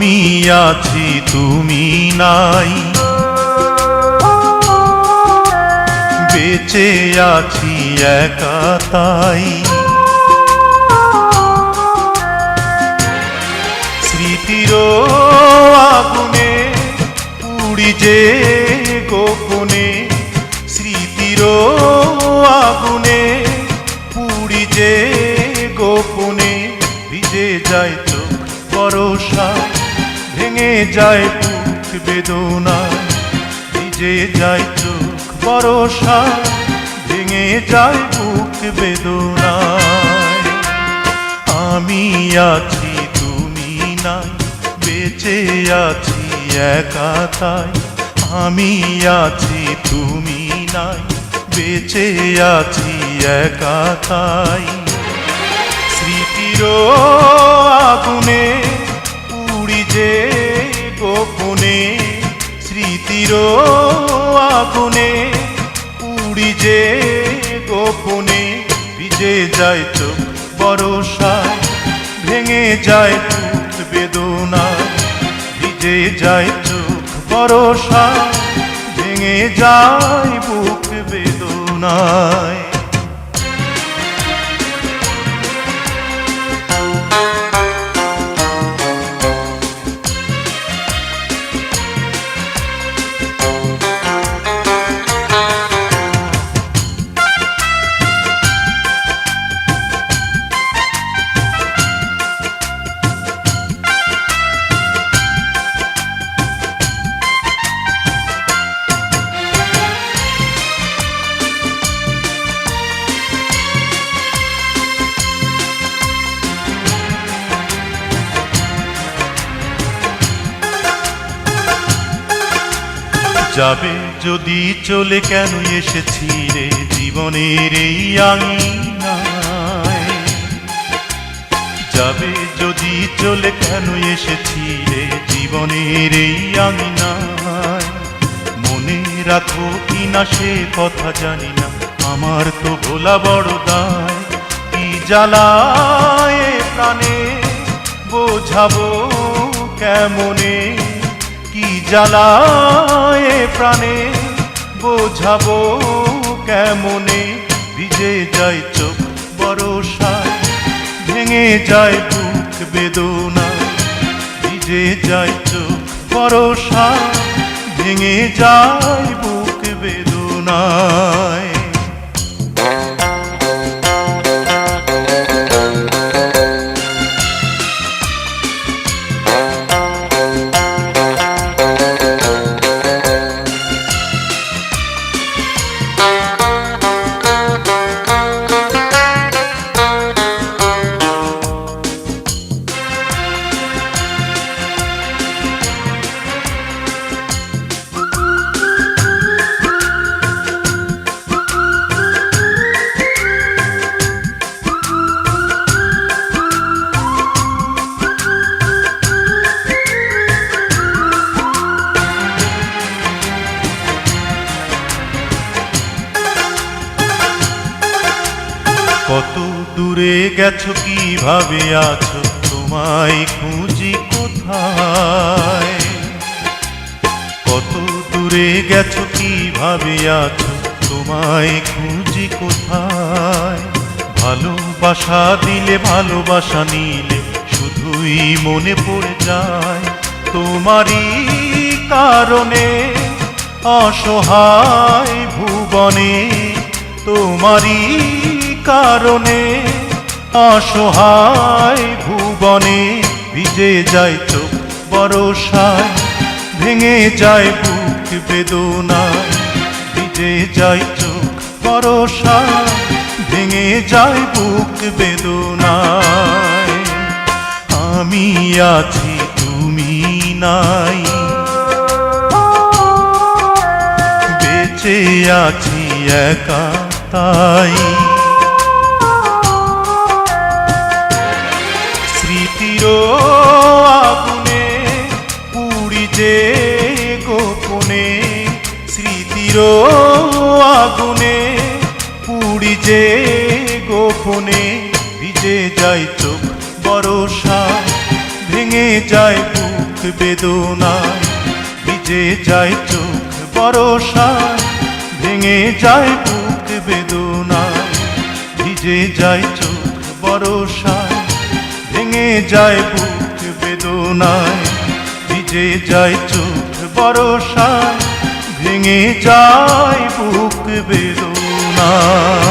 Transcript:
আমি আছি তুমি নাই, বেঁচে আছি একা তাই। স্মৃতির আগুনে পুড়ি যে গোপনে, স্মৃতির আগুনে পুড়ি যে গোপনে। ভিজে যায় চোখ বরষা, ভেঙে যায় বুক বেদনায়। ভিজে যায় চোখ বরষা, ভেঙে যায় বুক বেদনায়। আমি আছি তুমি নাই, বেঁচে আছি একা তাই। আমি আছি তুমি নাই, বেঁচে আছি একা তাই। স্মৃতির আগুনে পুড়ি যে গোপনে, স্মৃতির আগুনে পুড়ি যে গোপনে। ভিজে যায় চোখ বরষায়, ভেঙে যায় বুক বেদনায়। ভিজে যায় চোখ বরষায়, ভেঙে যায় বুক বেদনায়। যাবে যদি চলে কেন এসেছি রে জীবনের এই আঙিনায়। যাবে যদি চলে কেন এসেছি রে জীবনের এই আঙিনায়। মনে রাখো কিনা সে কথা জানি না, আমার তো ভোলা বড় দায়। কি জ্বালায় প্রাণে বোঝাবো কেমনে, কি জ্বালায় প্রাণে বোঝাবো কেমনে। ভিজে যায় চোখ বরষায়, ভেঙে যায় বুক বেদনায়। ভিজে যায় চোখ বরষায়, ভেঙে যায় বুক বেদনায়। কত দূরে গেছো কিভাবে আছো, তোমায় খুঁজি কোথায়। কত দূরে গেছো কিভাবে আছো, তোমায় খুঁজি কোথায়। ভালোবাসা দিলে ভালোবাসা নিলে শুধুই মনে পড়ে যায় তোমারই কারণে। অসহায় ভুবনে তোমারই কারণে, অসহায় ভুবনে। ভিজে যায় চোখ বরষায়, ভেঙে যায় বুক বেদনায়। ভিজে যায় চোখ বরষায়, ভেঙে যায় বুক বেদনায়। আমি আছি তুমি নাই, বেঁচে আছি একা তাই। স্মৃতির আগুনে পুড়ি যে গোপনে, স্মৃতির আগুনে পুড়ি যে গোপনে। ভিজে যায় চোখ বরষায়, ভেঙে যায় বুক বেদনায়, ভিজে যায় চোখ বরষায়, ভেঙে যায় বুক বেদনায়, ভিজে যায় চোখ বরষায়, ভেঙে যায় বুক বেদনায়, ভিজে যায় চোখ বরষায়, ভেঙে যায় বুক বেদনায়।